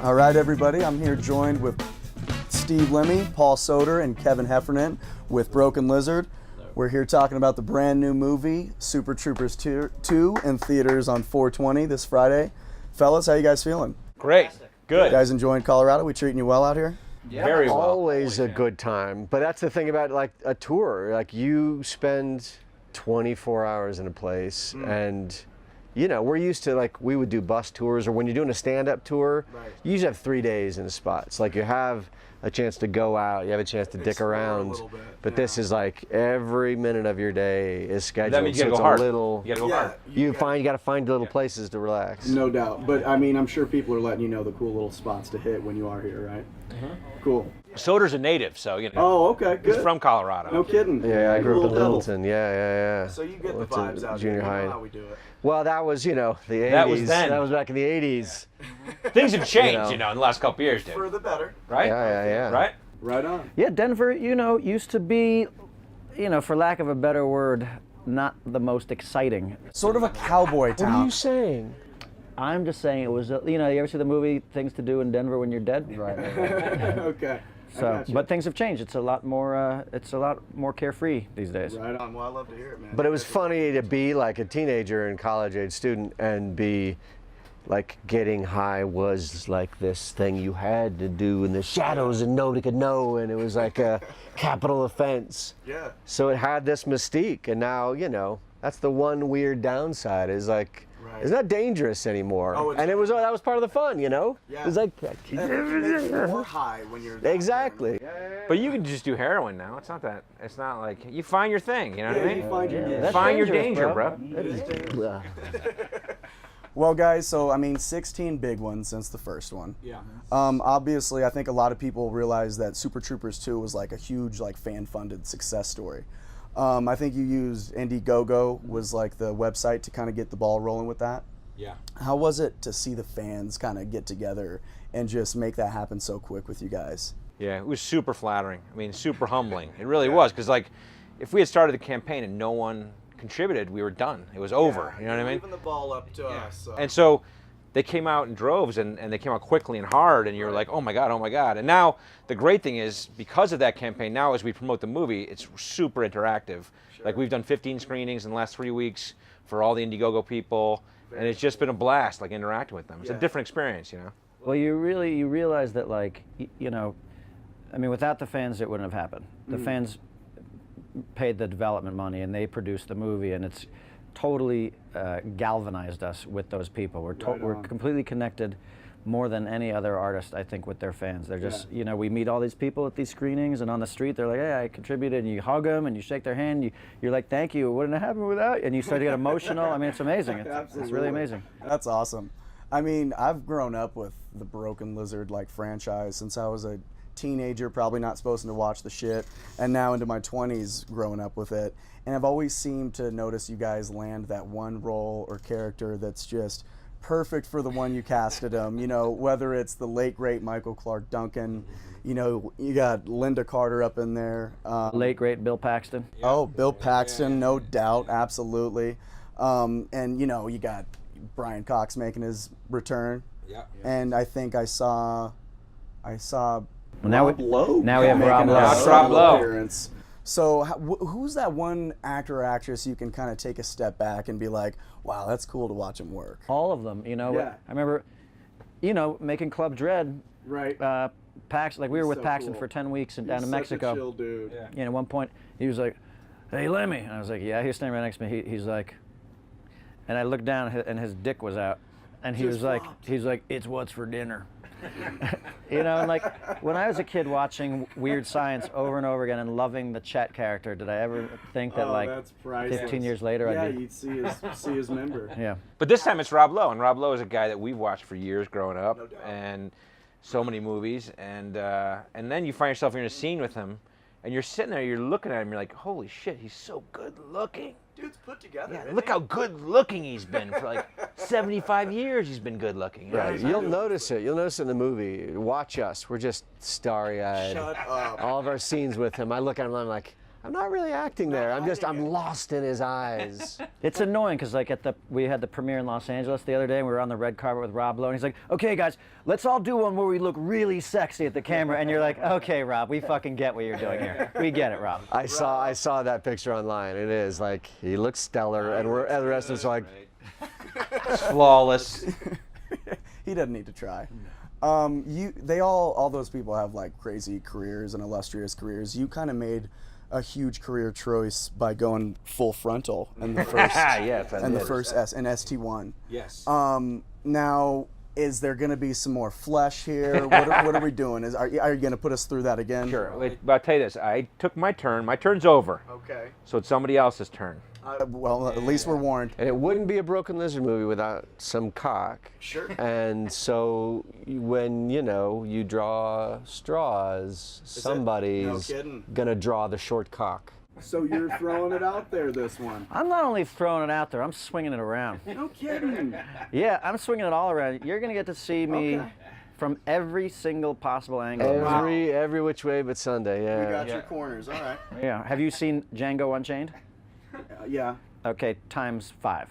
All right, everybody, I'm here joined with Steve Lemme, Paul Soter, and Kevin Heffernan with Broken Lizard. We're here talking about the brand new movie, Super Troopers 2, in theaters on 4/20 this Friday. Fellas, how you guys feeling? Great. Good. You guys enjoying Colorado? We treating you well out here? Yeah, very well. Always a good time. But that's the thing about like a tour. Like you spend 24 hours in a place and you know, we're used to like we would do bus tours or when you're doing a stand-up tour, you usually have 3 days in a spot. It's like you have a chance to go out, you have a chance to dick around. But this is like every minute of your day is scheduled. That means you so gotta it's go hard. a little You gotta go hard. You gotta find little places to relax. No doubt. But I mean, I'm sure people are letting you know the cool little spots to hit when you are here, right? Cool. Soter's a native, so you know. Oh, okay, good. He's from Colorado. No kidding. Yeah, I grew up in Little devil. Littleton. Yeah. So you get the Went to vibes out junior here. You know high. how we do it. Well, that was, you know, the 80s. That was then. That was back in the 80s. Things have changed, you know, in the last couple years, dude. For the better. Right? Yeah. Right? Right on. Yeah, Denver, you know, used to be, you know, for lack of a better word, not the most exciting. Sort of a cowboy town. What are you saying? I'm just saying it was, you know, you ever see the movie Things to Do in Denver When You're Dead? Right. Okay. I So, gotcha. but things have changed. It's a lot more carefree these days. Right on. Well, I love to hear it, man. But it was funny to be like a teenager and college-age student and be like getting high was like this thing you had to do in the shadows and nobody could know, and it was like a capital offense. Yeah. So it had this mystique, and now, you know, that's the one weird downside is like, it's not dangerous anymore. Oh, it's and that was part of the fun, you know? Yeah. It was like, It makes you more high when you're exactly. But you can just do heroin now. It's not like, you find your thing, you know what I mean? You find your That's Find your dangerous, danger, bro. Well, guys, so I mean, 16 big ones since the first one. Yeah. Obviously, I think a lot of people realize that Super Troopers 2 was like a huge, like, fan-funded success story. I think you used Indiegogo was like the website to kind of get the ball rolling with that. Yeah. How was it to see the fans kind of get together and just make that happen so quick with you guys? Yeah, it was super flattering. I mean, super humbling. It really was, because like, if we had started the campaign and no one contributed, we were done. It was over. You know what I mean? Leaving the ball up to us. And so they came out in droves and they came out quickly and hard, and you're like, oh my God. And now the great thing is, because of that campaign, now as we promote the movie, it's super interactive. Like we've done 15 screenings in the last 3 weeks for all the Indiegogo people, and it's just been a blast, like interacting with them. It's a different experience, you know? Well, you realize that, like, you know, I mean, without the fans, it wouldn't have happened. The fans paid the development money and they produced the movie, and it's totally galvanized us with those people. We're completely connected more than any other artist, I think, with their fans. They're just, you know, we meet all these people at these screenings, and on the street, they're like, hey, I contributed, and you hug them, and you shake their hand, you're like, thank you, it wouldn't have happened without you, and you start to get emotional. I mean, it's amazing. It's really amazing. That's awesome. I mean, I've grown up with the Broken Lizard like franchise since I was a teenager, probably not supposed to watch the shit, and now into my 20s growing up with it. And I've always seemed to notice you guys land that one role or character that's just perfect for the one you casted them. You know, whether it's the late great Michael Clark Duncan, you know, you got Linda Carter up in there. Late great Bill Paxton. Oh, Bill Paxton, no doubt, absolutely. And you know, you got Brian Cox making his return. Yeah. And I think I saw Well, now Rob Lowe. now we have making Rob a Lowe. Now it's Rob Lowe. appearance. So who's that one actor or actress you can kind of take a step back and be like, wow, that's cool to watch him work? All of them, you know. Yeah. I remember, you know, making Club Dread. Right. Paxton, like we were with so Paxton cool. for 10 weeks and down He's in Mexico. Such a chill dude. Yeah. And at one point, he was like, "Hey, Lemmy," and I was like, "Yeah." He was standing right next to me. He's like, and I looked down and his dick was out, and he was like, "It's what's for dinner." You know, and like when I was a kid watching Weird Science over and over again and loving the Chet character, did I ever think that like that's priceless. 15 years later Yeah, I'd be? you'd see his member. Yeah. But this time it's Rob Lowe, and Rob Lowe is a guy that we've watched for years growing up, and so many movies, and then you find yourself in a scene with him, and you're sitting there, you're looking at him, you're like, holy shit, he's so good looking. Dude's put together. Yeah, look how good looking he's been for like 75 years. He's been good looking. Right. You'll notice it. You'll notice it in the movie. Watch us. We're just starry-eyed. Shut up. All of our scenes with him. I look at him and I'm like, I'm not really acting there. I'm lost in his eyes. It's annoying because like we had the premiere in Los Angeles the other day and we were on the red carpet with Rob Lowe and he's like, okay guys, let's all do one where we look really sexy at the camera, and you're like, okay Rob, we fucking get what you're doing here. We get it, Rob. I saw that picture online. It is like he looks stellar, and the rest of us are like, Flawless. He doesn't need to try. All those people have like crazy careers and illustrious careers. You kind of made a huge career choice by going full frontal in the first Yes, and the first ST1. Yes. Now, is there going to be some more flesh here? What are we doing? Are you going to put us through that again? Sure. Wait, but I'll tell you this. I took my turn. My turn's over. Okay. So it's somebody else's turn. Well, at least we're warned. and it wouldn't be a Broken Lizard movie without some cock. Sure. And so when you draw straws, somebody's kidding. gonna draw the short cock. So you're throwing it out there, this one. I'm not only throwing it out there, I'm swinging it around. No kidding. Yeah, I'm swinging it all around. You're going to get to see me from every single possible angle. Every which way but Sunday. Yeah. You got your corners, all right. Yeah. Have you seen Django Unchained? Yeah. Okay, times 5.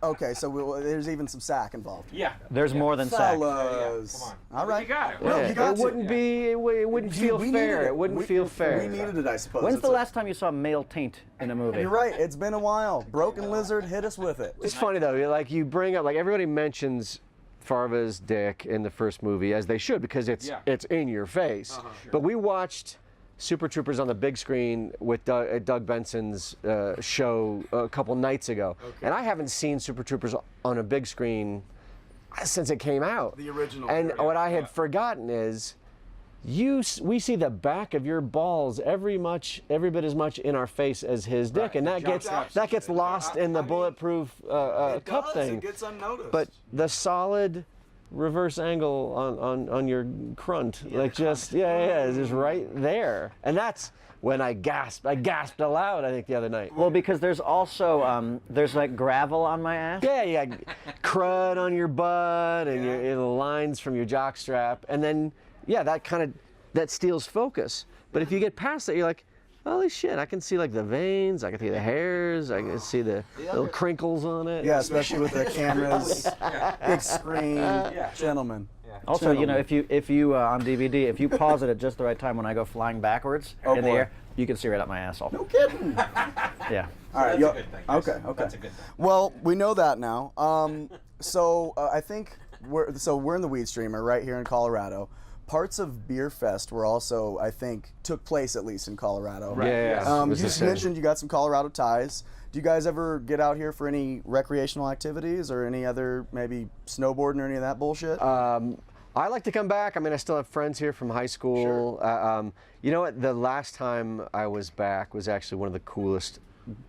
Okay, so there's even some sack involved. Yeah. There's more than sex. Fellas. Come on. All right. You got it. Well, Yeah, you got it wouldn't be. It wouldn't feel We needed fair. it. It wouldn't We- feel fair. We needed it, I suppose. When's It's the last time you saw male taint in a movie? You're right. It's been a while. Broken Lizard, hit us with it. It's funny though. Like you bring up, like everybody mentions Farva's dick in the first movie, as they should, because it's in your face. But we watched Super Troopers on the big screen with Doug Benson's show a couple nights ago, and I haven't seen Super Troopers on a big screen since it came out. The original. And what I had forgotten is, we see the back of your balls every bit as much in our face as his dick, and that gets lost in the bulletproof cup thing. It gets unnoticed. But the solid reverse angle on your crunt, it's just right there, and that's when I gasped aloud, I think, the other night. Well, because there's also there's like gravel on my ass. Yeah, crud on your butt and the lines from your jock strap, and then that steals focus. But if you get past that, you're like, holy shit, I can see like the veins, I can see the hairs, I can see the little crinkles on it. Yeah, especially with the cameras, big screen, gentlemen. Also, if you on DVD, if you pause it at just the right time when I go flying backwards in the air, you can see right up my asshole. No kidding. Yeah. All right. That's a good thing. Okay. That's a good thing. Well, we know that now. So I think we're in the WeedStreamer right here in Colorado. Parts of Beer Fest were also, I think, took place at least in Colorado. Right. Yeah. You just mentioned you got some Colorado ties. Do you guys ever get out here for any recreational activities or any other, maybe snowboarding or any of that bullshit? I like to come back. I mean, I still have friends here from high school. Sure. You know what? The last time I was back was actually one of the coolest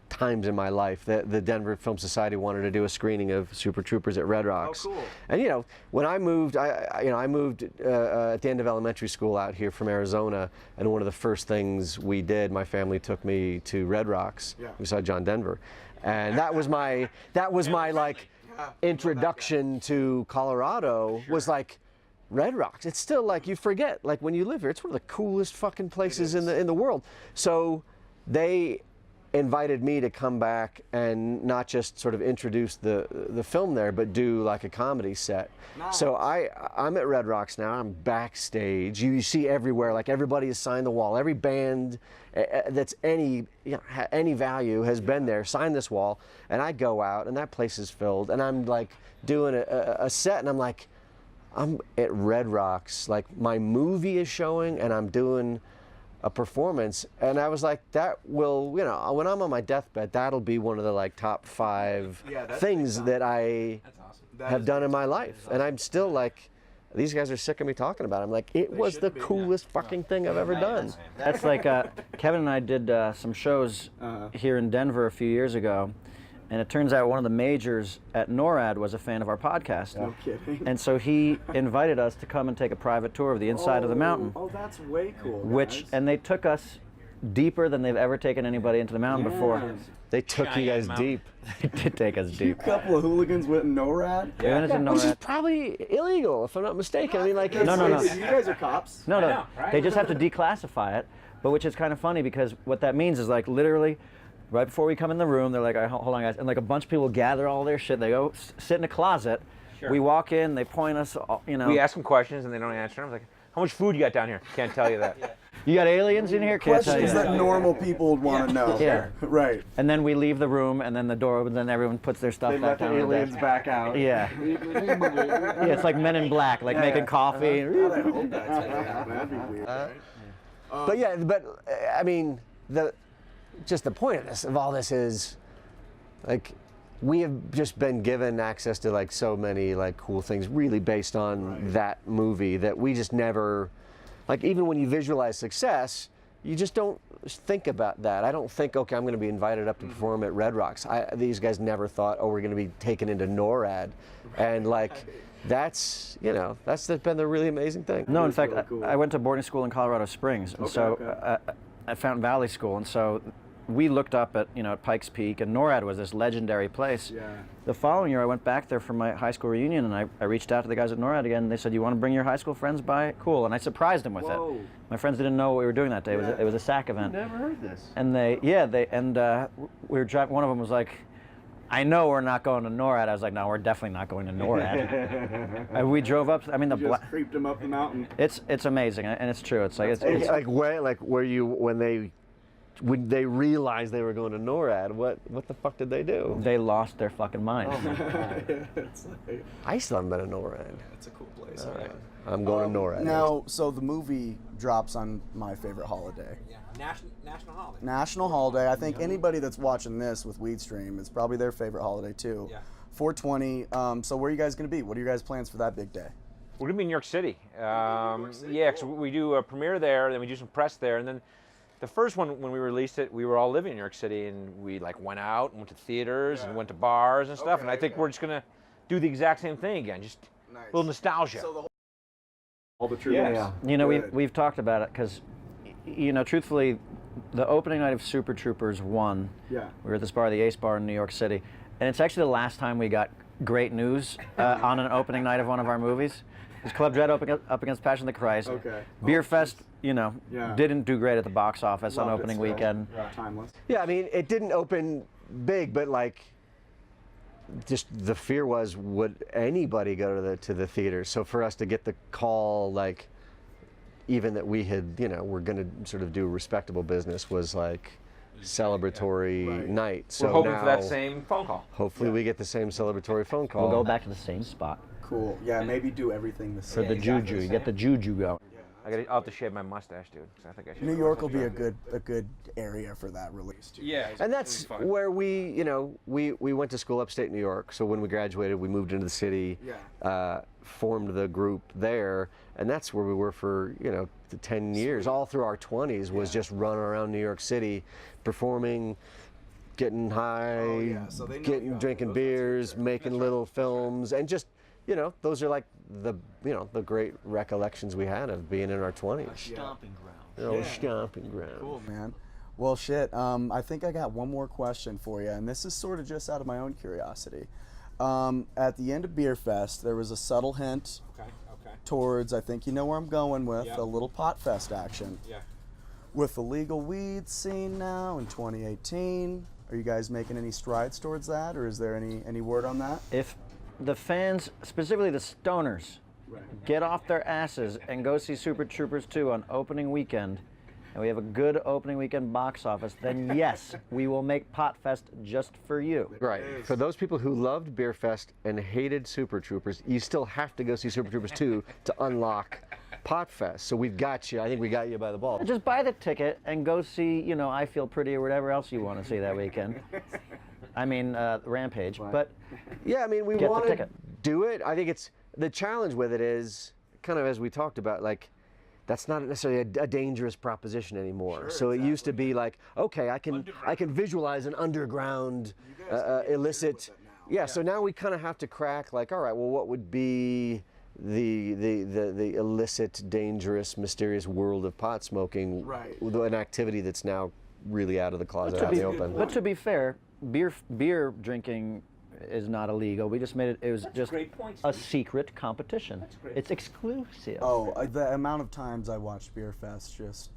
times in my life. The Denver Film Society wanted to do a screening of Super Troopers at Red Rocks. Oh, cool. And when I moved, I moved at the end of elementary school out here from Arizona, and one of the first things we did, my family took me to Red Rocks. Yeah. We saw John Denver, and that was my like introduction to Colorado. Was like Red Rocks. It's still like you forget, like when you live here, it's one of the coolest fucking places in the world. So they invited me to come back and not just sort of introduce the film there, but do like a comedy set. Nice. So I'm at Red Rocks now. I'm backstage. You see everywhere, like everybody has signed the wall. Every band that's any value has been there, signed this wall, and I go out and that place is filled, and I'm like doing a set, and I'm like, I'm at Red Rocks, like my movie is showing, and I'm doing a performance, and I was like, that will, when I'm on my deathbed, that'll be one of the like top 5 things that I have done in my life. And I'm still like, these guys are sick of me talking about it. I'm like, it was the coolest fucking thing I've ever done. That's like Kevin and I did some shows here in Denver a few years ago, and it turns out one of the majors at NORAD was a fan of our podcast. No kidding. And so he invited us to come and take a private tour of the inside of the mountain. Oh, that's way cool. And they took us deeper than they've ever taken anybody into the mountain before. They took you guys deep. They did take us deep. A couple of hooligans went in NORAD. We went into Which is NORAD. probably illegal, if I'm not mistaken. I mean, like, No. You guys are cops. No. know, right? They just have to declassify it. But which is kind of funny because what that means is like literally, right before we come in the room, they're like, all right, hold on guys, and like a bunch of people gather all their shit. They go sit in a closet. Sure. We walk in, they point us, you know. We ask them questions and they don't answer them. Like, how much food you got down here? Can't tell you that. You got aliens in here? Can't tell you Questions that normal people would want to know. Yeah. Right. And then we leave the room, and then the door opens, and everyone puts their stuff back down. the on the aliens desk. back out. Yeah. Yeah, it's like Men in Black, like making coffee. I hope that's gonna happen. That'd be weird. But yeah, I mean, just the point of all this is, like, we have just been given access to like so many like cool things, really based on that movie that we just never, like, even when you visualize success, you just don't think about that. I don't think, okay, I'm going to be invited up to perform at Red Rocks. These guys never thought, oh, we're going to be taken into NORAD, and like. That's, you know, that's been the really amazing thing. No, in fact, I went to boarding school in Colorado Springs, and at Fountain Valley School, and so we looked up at, you know, at Pikes Peak, and NORAD was this legendary place. Yeah. The following year, I went back there for my high school reunion, and I reached out to the guys at NORAD again, and they said, you want to bring your high school friends by? Cool, and I surprised them with it. My friends didn't know what we were doing that day. It was a SAC event. Never heard this. And we were driving, one of them was like, I know we're not going to NORAD. I was like, no, we're definitely not going to NORAD. And we drove up. I mean, Just creeped him up the mountain. it's amazing, and it's true. It's like it's like when they realized they were going to NORAD, what the fuck did they do? they lost their fucking mind. It's like, I still haven't been to NORAD. it's a cool place. I'm going to NORAD. Now, so the movie drops on my favorite holiday. Yeah, national holiday. National holiday. I think anybody that's watching this with WeedStream, it's probably their favorite holiday too. Yeah. 420. So where are you guys going to be? What are your guys' plans for that big day? We're gonna be in New York City. Yeah, because we do a premiere there, then we do some press there, and then the first one when we released it, we were all living in New York City, and we like went out and went to theaters and went to bars and stuff. And I think we're just gonna do the exact same thing again, just a little nostalgia. So all the troops. Yeah. You know, we've talked about it because, you know, truthfully, the opening night of Super Troopers 1, we were at this bar, the Ace Bar in New York City, and it's actually the last time we got great news on an opening night of one of our movies. It was Club Dread up against Passion of the Christ. Beer Fest, you know, didn't do great at the box office on opening weekend. Timeless. Yeah, I mean, it didn't open big, but like, just the fear was, would anybody go to the theater? So for us to get the call, like, even that we had, you know, we're going to sort of do respectable business was like celebratory night. So we're hoping now, for that same phone call. Hopefully we get the same celebratory phone call. We'll go back to the same spot. Cool. Yeah, maybe do everything the same. For the juju, you get the juju going. I'll have to shave my mustache, dude. 'Cause I think I should. New York will be a good area for that release too. Yeah. And that's where we went to school upstate New York. So when we graduated, we moved into the city, formed the group there, and that's where we were for, you know, the 10 years. All through our 20s was just running around New York City, performing, getting high, drinking beers, making little films, and just, you know, those are like the great recollections we had of being in our 20s. Stomping ground. Stomping ground. Cool, man. Well, shit. I think I got one more question for you, and this is sort of just out of my own curiosity. At the end of Beer Fest, there was a subtle hint towards, I think you know where I'm going with, a little PotFest action. Yeah. With the legal weed scene now in 2018, are you guys making any strides towards that, or is there any word on that? If the fans, specifically the stoners, get off their asses and go see Super Troopers 2 on opening weekend, and we have a good opening weekend box office, then yes, we will make PotFest just for you. Right. For those people who loved Beer Fest and hated Super Troopers, you still have to go see Super Troopers 2 to unlock PotFest. So we've got you. I think we got you by the ball. Just buy the ticket and go see, you know, I Feel Pretty or whatever else you want to see that weekend. I mean, Rampage, but yeah, I mean, we want to do it. I think it's the challenge with it is kind of as we talked about, like, that's not necessarily a dangerous proposition anymore. So it used to be like, okay, I can visualize an underground illicit. Yeah. So now we kind of have to crack, like, all right, well, what would be the illicit, dangerous, mysterious world of pot smoking? Right. With an activity that's now really out of the closet, out in the open. But to be fair, beer drinking is not illegal. We just made it. It was just a secret competition. It's exclusive. Oh, the amount of times I watched Beer Fest just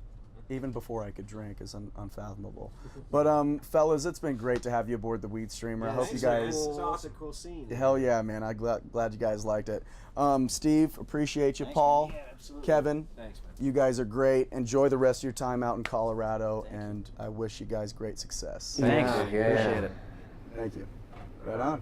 even before I could drink is unfathomable. But fellas, it's been great to have you aboard the WeedStreamer. I hope you guys. It's a cool scene. Hell yeah, man! I'm glad you guys liked it. Steve, appreciate you. Thanks, Paul, man. Yeah, absolutely. Kevin, Thanks, man. you guys are great. Enjoy the rest of your time out in Colorado, and I wish you guys great success. Thanks. Yeah. Appreciate it. Thank you. Right on.